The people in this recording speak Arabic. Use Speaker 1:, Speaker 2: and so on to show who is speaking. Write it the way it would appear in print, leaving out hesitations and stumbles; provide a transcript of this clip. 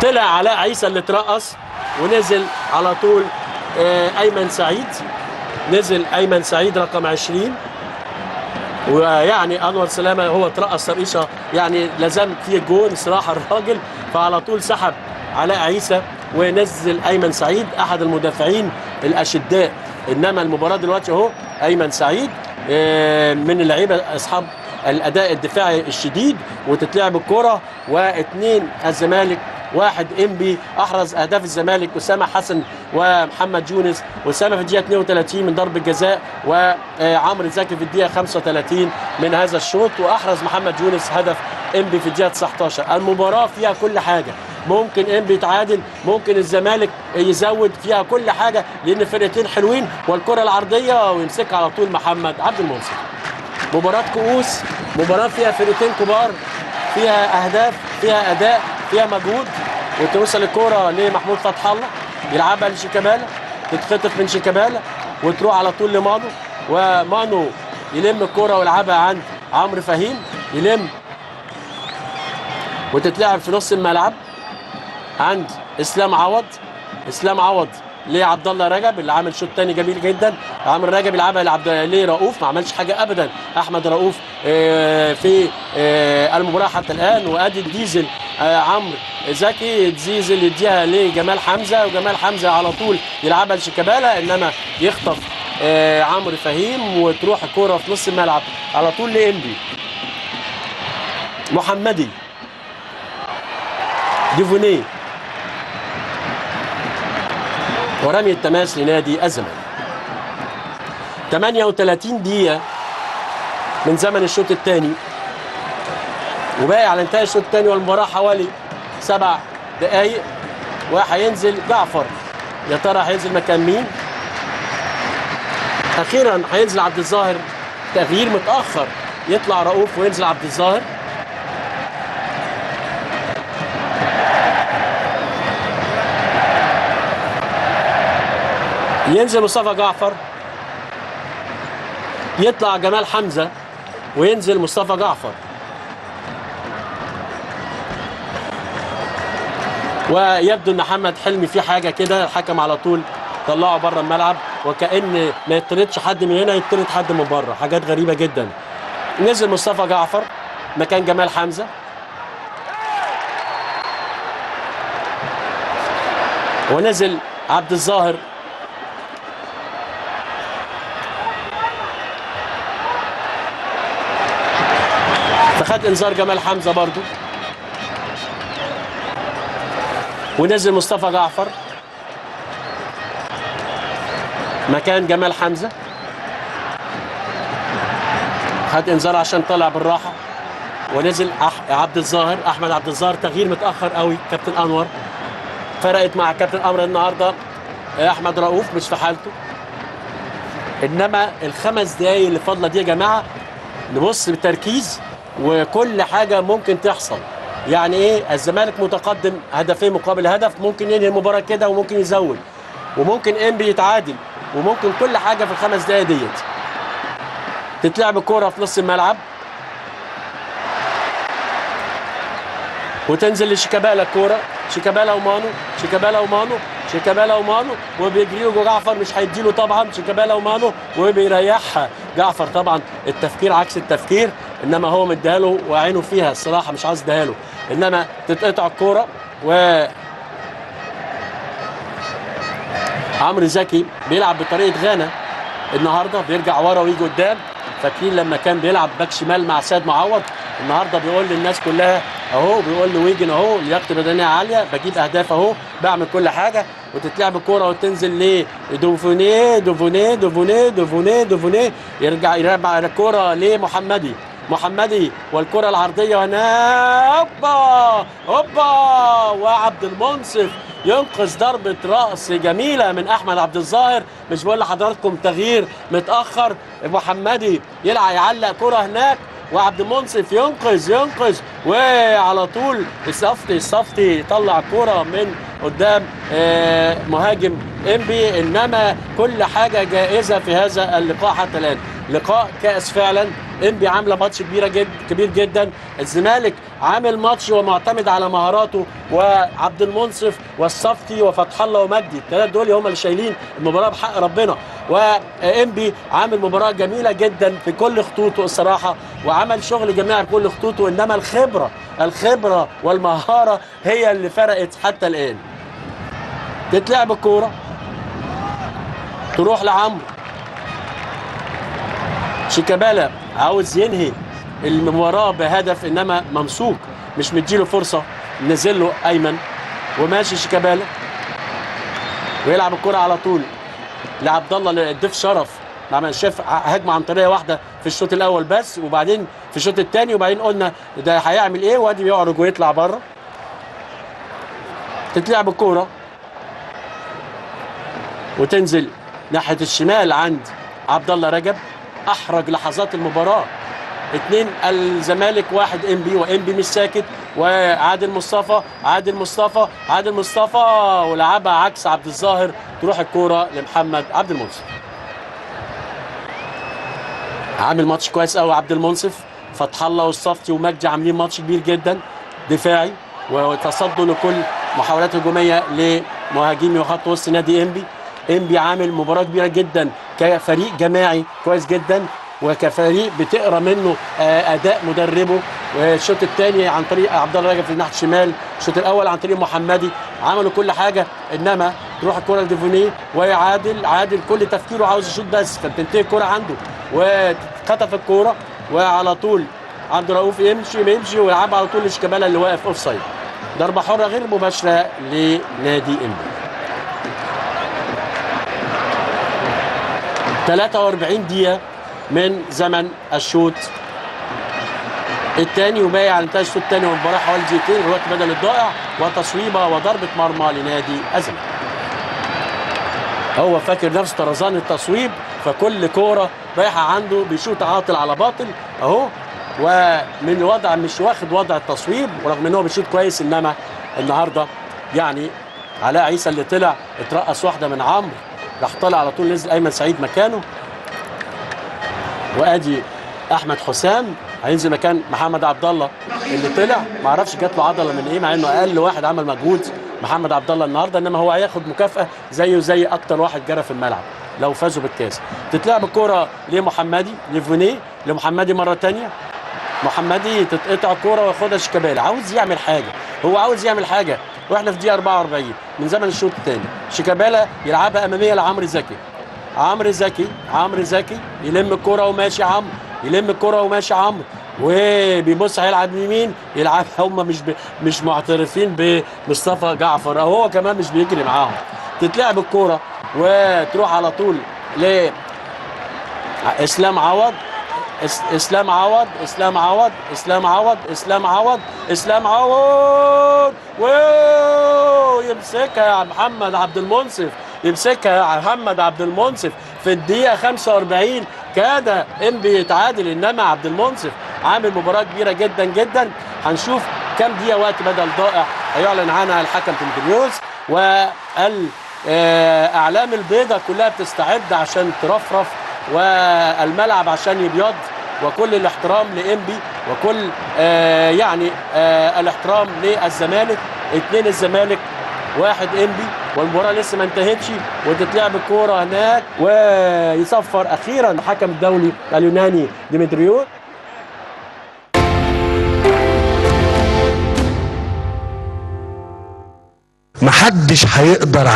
Speaker 1: طلع علاء عيسى اللي اترقص ونزل على طول ايمن سعيد. نزل ايمن سعيد رقم 20. ويعني انور سلامه هو اترقص ترقيصه يعني لازم فيه جون صراحه الراجل، فعلى طول سحب علاء عيسى ونزل ايمن سعيد احد المدافعين الاشداء. انما المباراه دلوقتي اهو ايمن سعيد من اللعيبه اصحاب الاداء الدفاعي الشديد، وتتلعب الكره واثنين الزمالك واحد انبي. احرز اهداف الزمالك اسامه حسن ومحمد يونس، اسامه في الدقيقه 32 من ضربه جزاء، وعمرو زكي في الدقيقه 35 من هذا الشوط، واحرز محمد يونس هدف انبي في الدقيقه 19. المباراه فيها كل حاجه، ممكن انبي يتعادل، ممكن الزمالك يزود، فيها كل حاجه لان فرقتين حلوين. والكره العرضيه ويمسكها على طول محمد عبد المنصف. مباراه كؤوس، مباراه فيها فرقتين كبار، فيها اهداف، فيها اداء، فيها مجهود. وتوصل الكوره لمحمود فتح الله يلعبها لشيكابالا، تتخطف من شيكابالا وتروح على طول لمانو، ومانو يلم الكوره ويلعبها عند عمرو فهيم، يلم وتتلعب في نص الملعب عند اسلام عوض. اسلام عوض لعبد الله رجب اللي عامل شوط ثاني جميل جدا. عمرو رجب يلعبها لرؤوف، ما عملش حاجه ابدا احمد رؤوف في المباراه حتى الان. وادي الديزل عمرو زكي، ديزل يديها لجمال حمزه، وجمال حمزه على طول يلعبها لشيكابالا، انما يخطف عمرو فهيم وتروح الكوره في نص الملعب على طول لانبي. محمدي، ديفونيه، ورمي التماس لنادي الزمالك. 38 دقيقة من زمن الشوط الثاني، وباقي على انتهاء الشوط الثاني والمباراة حوالي 7 دقايق. وهينزل جعفر، يا ترى هينزل مكان مين؟ أخيرا هينزل عبد الظاهر، تغيير متأخر، يطلع رؤوف وينزل عبد الظاهر. ينزل مصطفى جعفر، يطلع جمال حمزة وينزل مصطفى جعفر. ويبدو ان محمد حلمي في حاجة كده، الحكم على طول طلعه بره الملعب، وكأن ما يطردش حد من هنا يطرد حد من بره، حاجات غريبة جدا. نزل مصطفى جعفر مكان جمال حمزة، ونزل عبد الظاهر. فخد انذار جمال حمزة برضو، ونزل مصطفى جعفر مكان جمال حمزة، خد انذار عشان طلع بالراحة. ونزل عبد الظاهر، احمد عبد الظاهر، تغيير متأخر قوي كابتن انور، فرقت مع كابتن انور النهارده. احمد رؤوف مش في حالته، انما الخمس دقايق اللي فاضله دي يا جماعه نبص بتركيز، وكل حاجه ممكن تحصل. يعني ايه؟ الزمالك متقدم هدفين مقابل هدف، ممكن ينهي المباراه كده وممكن يزود، وممكن انبي يتعادل، وممكن كل حاجه في الخمس دقايق ديت. تتلعب الكوره في نص الملعب وتنزل لشيكابالا الكوره، شيكابالا ومانو، شيكابالا ومانو، شيكابالا ومانو، وبيجري له جعفر، مش هيديله طبعا، شيكابالا ومانو، وبيريحها جعفر. طبعا التفكير عكس التفكير، انما هو مديها له وعينه فيها الصراحه، مش عاوز اديها له، انما تتقطع الكوره. و عمرو زكي بيلعب بطريقه غانا النهارده، بيرجع ورا ويجي قدام. فاكرين لما كان بيلعب باك شمال مع سيد معوض؟ النهارده بيقول للناس كلها اهو، بيقول لويجن اهو، لياقتي بدنيه عاليه، بجيب اهداف اهو، بعمل كل حاجه. وتتلعب الكوره وتنزل لدوفونيه، دوفونيه، دوفونيه، دوفونيه، دوفونيه، يرجع الكوره لمحمدي، محمدي، والكره العرضيه هنا، هوبا هوبا، وعبد المنصف ينقذ ضربه راس جميله من احمد عبد الظاهر. مش بقول لحضراتكم تغيير متاخر، محمدي يلعب يعلق كره هناك، وعبد المنصف ينقذ وعلى طول الصفتي يطلع كرة من قدام مهاجم انبي. انما كل حاجة جائزة في هذا اللقاء حتى الآن، لقاء كأس فعلا، انبي عامله ماتش كبير جدا. الزمالك عامل ماتش ومعتمد على مهاراته، وعبد المنصف والصفتي وفتح الله ومجدي، الثلاثه دول هم اللي شايلين المباراه بحق ربنا. وانبي عامل مباراه جميله جدا في كل خطوطه الصراحه، وعمل شغل جماعي بكل خطوطه، انما الخبره والمهاره هي اللي فرقت حتى الان. تتلعب الكوره تروح لعمرو شيكابالا، عاوز ينهي المباراه بهدف انما ممسوك، مش مديله فرصه، نزل له ايمن وماشي شيكابالا ويلعب الكره على طول لعبد الله الضيف شرف. شاف هجمه عن طريقه واحده في الشوط الاول بس، وبعدين في الشوط الثاني، وبعدين قلنا ده هيعمل ايه، وادي يعرج ويطلع بره. تتلعب الكوره وتنزل ناحيه الشمال عند عبد الله رجب. احرج لحظات المباراه، 2 الزمالك 1 انبي، وانبي مش ساكت، وعادل مصطفى ولعبها عكس عبد الظاهر، تروح الكوره لمحمد عبد المنصف. عامل ماتش كويس قوي عبد المنصف. فتح الله والصفتي ومجدي عاملين ماتش كبير جدا دفاعي، وتصدوا لكل محاولات هجوميه لمهاجمي وخط وسط نادي انبي. انبي عامل مباراه كبيره جدا كفريق جماعي كويس جدا، وكفريق بتقرا منه اداء مدربه. والشوط الثاني عن طريق عبد الله رجب في الناحيه الشمال، الشوط الاول عن طريق محمدي، عملوا كل حاجه، انما تروح الكره لديفونيه ويعادل كل تفكيره عاوز يشوط بس، فبتنتهي الكره عنده وخطف الكوره، وعلى طول عبد الرؤوف يمشي ويلعبها على طول لشيكابالا اللي واقف اوف سايد. ضربه حره غير مباشره لنادي انبي. 43 دقيقة من زمن الشوط الثاني، وباقي على انتهاء الشوط الثاني والمباراة حوالي دقيقتين، الوقت بدل الضائع، وتصويبة وضربة مرمى لنادي الزمالك. هو فاكر نفسه طرزان التصويب، فكل كورة رايحة عنده بيشوط عاطل على باطل اهو، ومن وضع مش واخد وضع التصويب، ورغم ان هو بيشوط كويس، انما النهارده يعني علاء عيسى اللي طلع اترقص واحدة من عمرو، راح طالع على طول، نزل ايمن سعيد مكانه، وادي احمد حسام هينزل مكان محمد عبد الله اللي طلع، ما اعرفش جات له عضله من ايه، مع انه اقل واحد عمل مجهود محمد عبد الله النهارده، انما هو هياخد مكافاه زيه زي اكتر واحد جرى في الملعب لو فازوا بالكاس. تتلعب الكوره لمحمدي لفونيه لمحمدي مره ثانيه، محمدي تتقطع الكوره وياخدها شيكابالا، عاوز يعمل حاجه، واحنا في دقيقه 44 من زمن الشوط الثاني. شيكابالا يلعبها اماميه لعمرو زكي، عمرو زكي يلم الكوره وماشي عمرو، وبيبص هيلعب يمين، يلعب هم مش معترفين بمصطفى جعفر، او هو كمان مش بيجري معاهم. تتلعب الكوره وتروح على طول ل اسلام عوض، يمسكها يا محمد عبد المنصف، في الدقيقة 45 كاد انبي يتعادل، انما عبد المنصف عامل مباراة كبيرة جدا جدا. هنشوف كم دقيقة وقت بدل ضائع هيعلن عنها الحكم تندريوز، والأعلام البيضاء كلها بتستعد عشان ترفرف، والملعب عشان يبيض، وكل الاحترام لانبي، وكل الاحترام للزمالك. 2 الزمالك 1 انبي، والمباراه لسه ما انتهتش، وتتلعب الكوره هناك، ويصفر اخيرا الحكم الدولي اليوناني ديمتريو.
Speaker 2: محدش هيقدر